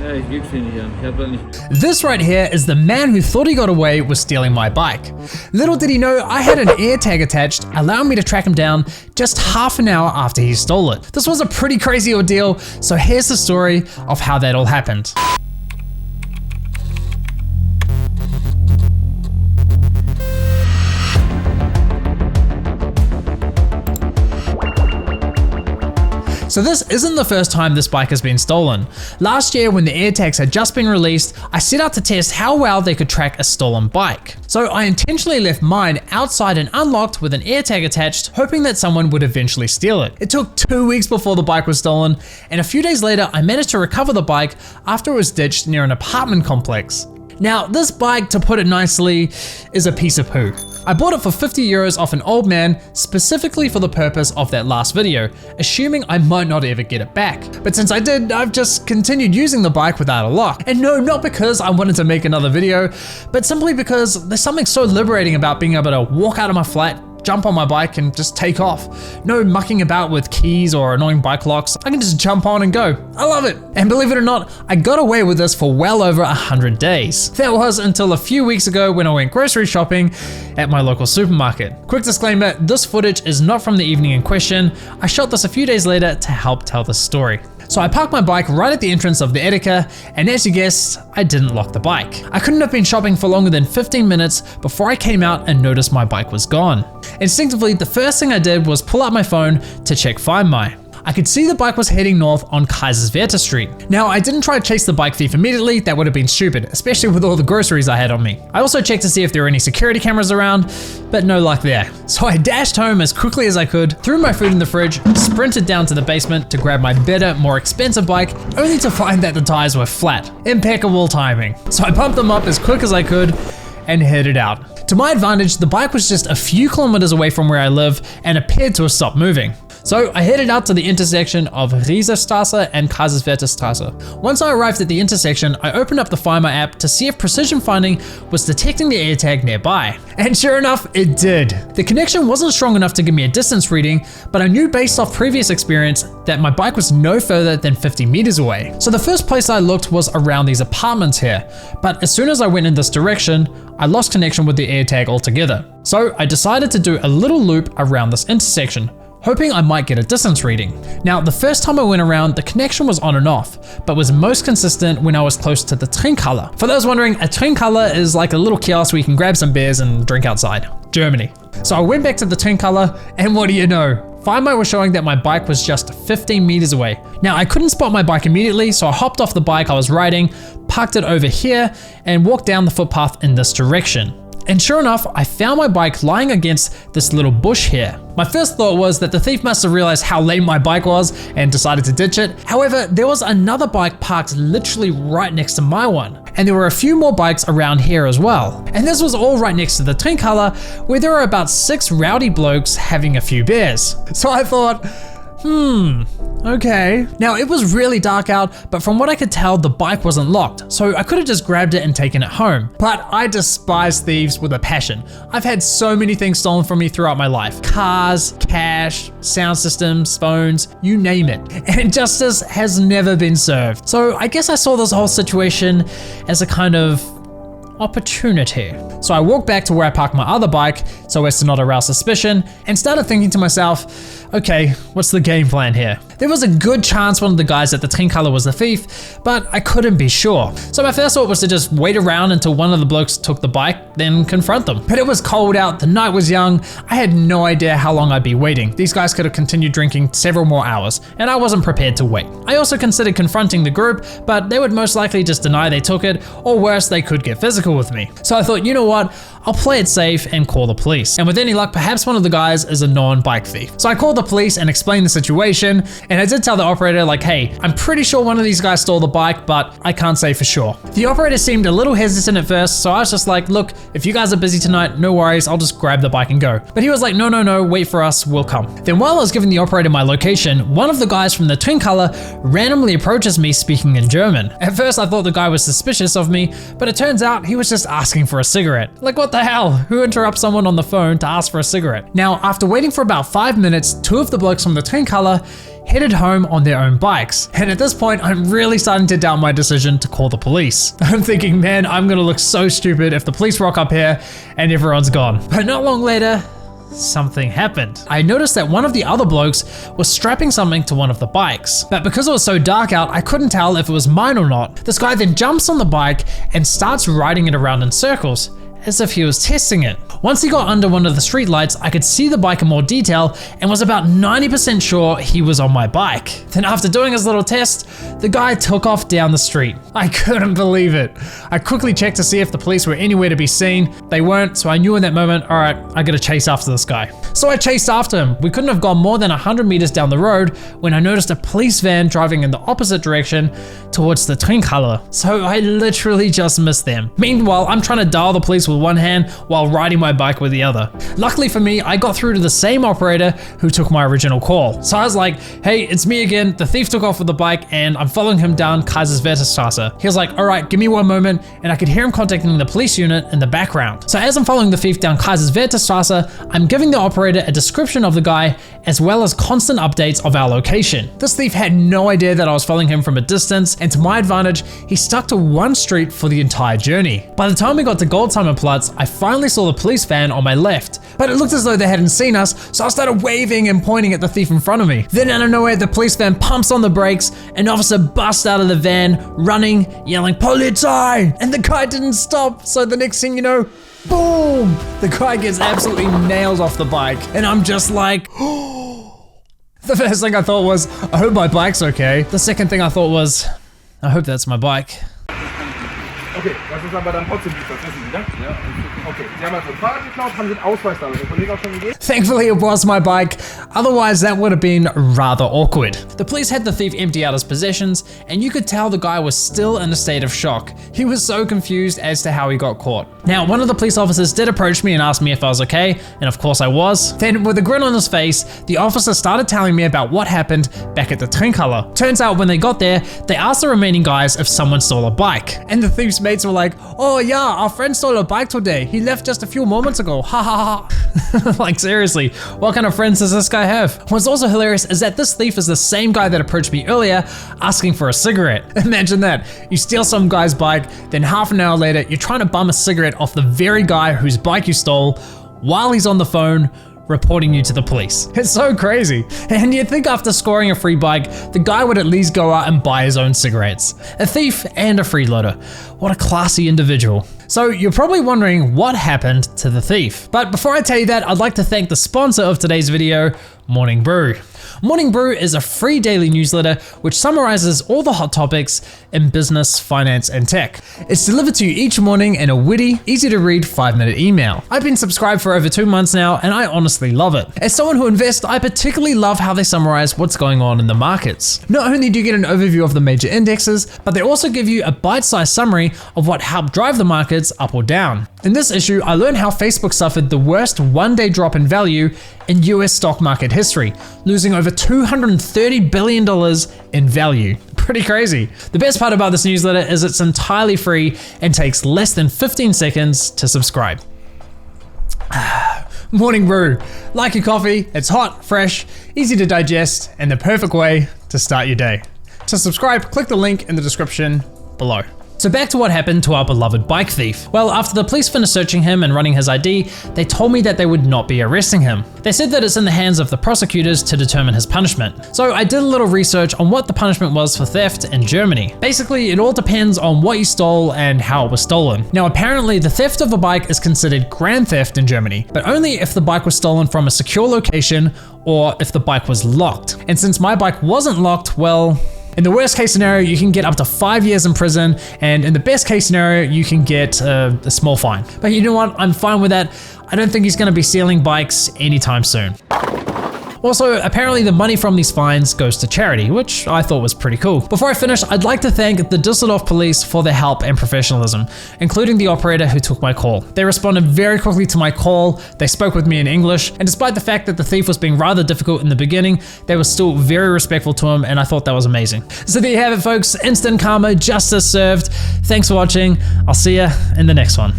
Ja, ich krieg sie nicht an. Ich hab da nicht. This right here is the man who thought he got away with stealing my bike. Little did he know I had an AirTag attached, allowing me to track him down just half an hour after he stole it. This was a pretty crazy ordeal, so here's the story of how that all happened. So this isn't the first time this bike has been stolen. Last year when the AirTags had just been released, I set out to test how well they could track a stolen bike. So I intentionally left mine outside and unlocked with an AirTag attached, hoping that someone would eventually steal it. It took 2 weeks before the bike was stolen, and a few days later I managed to recover the bike after it was ditched near an apartment complex. Now, this bike, to put it nicely, is a piece of poo. I bought it for 50 euros off an old man, specifically for the purpose of that last video, assuming I might not ever get it back. But since I did, I've just continued using the bike without a lock. And no, not because I wanted to make another video, but simply because there's something so liberating about being able to walk out of my flat, jump on my bike and just take off. No mucking about with keys or annoying bike locks. I can just jump on and go. I love it. And believe it or not, I got away with this for well over 100 days. That was until a few weeks ago when I went grocery shopping at my local supermarket. Quick disclaimer, this footage is not from the evening in question. I shot this a few days later to help tell the story. So I parked my bike right at the entrance of the Edeka, and as you guessed, I didn't lock the bike. I couldn't have been shopping for longer than 15 minutes before I came out and noticed my bike was gone. Instinctively, the first thing I did was pull out my phone to check Find My. I could see the bike was heading north on Kaiserswerth Street. Now, I didn't try to chase the bike thief immediately, that would have been stupid, especially with all the groceries I had on me. I also checked to see if there were any security cameras around, but no luck there. So I dashed home as quickly as I could, threw my food in the fridge, sprinted down to the basement to grab my better, more expensive bike, only to find that the tires were flat. Impeccable timing. So I pumped them up as quick as I could and headed out. To my advantage, the bike was just a few kilometers away from where I live and appeared to have stopped moving. So I headed out to the intersection of Rieserstraße and Kaiserswerth Straße. Once I arrived at the intersection, I opened up the Find My app to see if precision finding was detecting the AirTag nearby. And sure enough, it did. The connection wasn't strong enough to give me a distance reading, but I knew based off previous experience that my bike was no further than 50 meters away. So the first place I looked was around these apartments here, but as soon as I went in this direction, I lost connection with the AirTag altogether. So I decided to do a little loop around this intersection, hoping I might get a distance reading. Now, the first time I went around, the connection was on and off, but was most consistent when I was close to the Trinkhalle. For those wondering, a Trinkhalle is like a little kiosk where you can grab some beers and drink outside. Germany. So I went back to the Trinkhalle, and what do you know? Find My was showing that my bike was just 15 meters away. Now, I couldn't spot my bike immediately, so I hopped off the bike I was riding, parked it over here, and walked down the footpath in this direction. And sure enough, I found my bike lying against this little bush here. My first thought was that the thief must have realized how lame my bike was and decided to ditch it. However, there was another bike parked literally right next to my one. And there were a few more bikes around here as well. And this was all right next to the Trinkhalle, where there were about 6 rowdy blokes having a few beers. So I thought, okay. Now it was really dark out, but from what I could tell, the bike wasn't locked, so I could have just grabbed it and taken it home. But I despise thieves with a passion. I've had so many things stolen from me throughout my life. Cars, cash, sound systems, phones, you name it. And justice has never been served. So I guess I saw this whole situation as a kind of opportunity. So I walked back to where I parked my other bike so as to not arouse suspicion and started thinking to myself, okay, what's the game plan here? There was a good chance one of the guys at the Trinkhalle was the thief, but I couldn't be sure. So my first thought was to just wait around until one of the blokes took the bike, then confront them. But it was cold out, the night was young, I had no idea how long I'd be waiting. These guys could have continued drinking several more hours, and I wasn't prepared to wait. I also considered confronting the group, but they would most likely just deny they took it, or worse, they could get physical with me. So I thought, you know what, I'll play it safe and call the police. And with any luck, perhaps one of the guys is a non-bike thief. So I called the police and explained the situation, and I did tell the operator like, hey, I'm pretty sure one of these guys stole the bike, but I can't say for sure. The operator seemed a little hesitant at first, so I was just like, look, if you guys are busy tonight, no worries, I'll just grab the bike and go. But he was like, no, wait for us, we'll come. Then while I was giving the operator my location, one of the guys from the Trinkhalle randomly approaches me speaking in German. At first I thought the guy was suspicious of me, but it turns out he was just asking for a cigarette. Like, what the hell? Who interrupts someone on the phone to ask for a cigarette? Now, after waiting for about 5 minutes, 2 of the blokes from the Trinkhalle headed home on their own bikes. And at this point, I'm really starting to doubt my decision to call the police. I'm thinking, man, I'm gonna look so stupid if the police rock up here and everyone's gone. But not long later, something happened. I noticed that one of the other blokes was strapping something to one of the bikes, but because it was so dark out, I couldn't tell if it was mine or not. This guy then jumps on the bike and starts riding it around in circles, as if he was testing it. Once he got under one of the street lights, I could see the bike in more detail and was about 90% sure he was on my bike. Then after doing his little test, the guy took off down the street. I couldn't believe it. I quickly checked to see if the police were anywhere to be seen. They weren't, so I knew in that moment, all right, I gotta chase after this guy. So I chased after him. We couldn't have gone more than 100 meters down the road when I noticed a police van driving in the opposite direction towards the Trinkhalle. So I literally just missed them. Meanwhile, I'm trying to dial the police with one hand while riding my bike with the other. Luckily for me, I got through to the same operator who took my original call. So I was like, hey, it's me again. The thief took off with the bike and I'm following him down Kaiserswerthestraße. He was like, all right, give me one moment. And I could hear him contacting the police unit in the background. So as I'm following the thief down Kaiserswerthestraße, I'm giving the operator a description of the guy as well as constant updates of our location. This thief had no idea that I was following him from a distance, and to my advantage, he stuck to one street for the entire journey. By the time we got to Goldtimerplatz, I finally saw the police van on my left, but it looked as though they hadn't seen us, so I started waving and pointing at the thief in front of me. Then out of nowhere, the police van pumps on the brakes, an officer busts out of the van, running, yelling, "Polizei!" And the guy didn't stop, so the next thing you know, boom! The guy gets absolutely nailed off the bike, and I'm just like, the first thing I thought was, I hope my bike's okay. The second thing I thought was, I hope that's my bike. Okay, das ist aber dann trotzdem gut, das wissen Sie, ne? Ja. Okay, Sie haben also ein Fahrrad geklaut, haben Sie den Ausweis da, der Kollege auch schon gegeben? Thankfully it was my bike, otherwise that would have been rather awkward. The police had the thief empty out his possessions, and you could tell the guy was still in a state of shock. He was so confused as to how he got caught. Now, one of the police officers did approach me and ask me if I was okay, and of course I was. Then with a grin on his face, the officer started telling me about what happened back at the Trinkhalle. Turns out when they got there, they asked the remaining guys if someone stole a bike. And the thief's mates were like, oh yeah, our friend stole a bike today. He left just a few moments ago, ha ha ha. Like seriously, what kind of friends does this guy have? What's also hilarious is that this thief is the same guy that approached me earlier asking for a cigarette. Imagine that, you steal some guy's bike, then half an hour later, you're trying to bum a cigarette off the very guy whose bike you stole while he's on the phone reporting you to the police. It's so crazy. And you'd think after scoring a free bike, the guy would at least go out and buy his own cigarettes. A thief and a freeloader. What a classy individual. So you're probably wondering what happened to the thief. But before I tell you that, I'd like to thank the sponsor of today's video, Morning Brew. Morning Brew is a free daily newsletter which summarizes all the hot topics in business, finance, and tech. It's delivered to you each morning in a witty, easy to read 5-minute email. I've been subscribed for over 2 months now, and I honestly love it. As someone who invests, I particularly love how they summarize what's going on in the markets. Not only do you get an overview of the major indexes, but they also give you a bite-sized summary of what helped drive the markets up or down. In this issue, I learned how Facebook suffered the worst one-day drop in value in US stock market history, losing over $230 billion in value. Pretty crazy. The best part about this newsletter is it's entirely free and takes less than 15 seconds to subscribe. Morning Brew. Like your coffee, it's hot, fresh, easy to digest, and the perfect way to start your day. To subscribe, click the link in the description below. So back to what happened to our beloved bike thief. Well, after the police finished searching him and running his ID, they told me that they would not be arresting him. They said that it's in the hands of the prosecutors to determine his punishment. So I did a little research on what the punishment was for theft in Germany. Basically, it all depends on what you stole and how it was stolen. Now, apparently the theft of a bike is considered grand theft in Germany, but only if the bike was stolen from a secure location or if the bike was locked. And since my bike wasn't locked, well, in the worst case scenario, you can get up to 5 years in prison, and in the best case scenario, you can get a small fine. But you know what? I'm fine with that. I don't think he's gonna be stealing bikes anytime soon. Also, apparently the money from these fines goes to charity, which I thought was pretty cool. Before I finish, I'd like to thank the Düsseldorf police for their help and professionalism, including the operator who took my call. They responded very quickly to my call, they spoke with me in English, and despite the fact that the thief was being rather difficult in the beginning, they were still very respectful to him, and I thought that was amazing. So there you have it, folks. Instant karma, justice served. Thanks for watching. I'll see ya in the next one.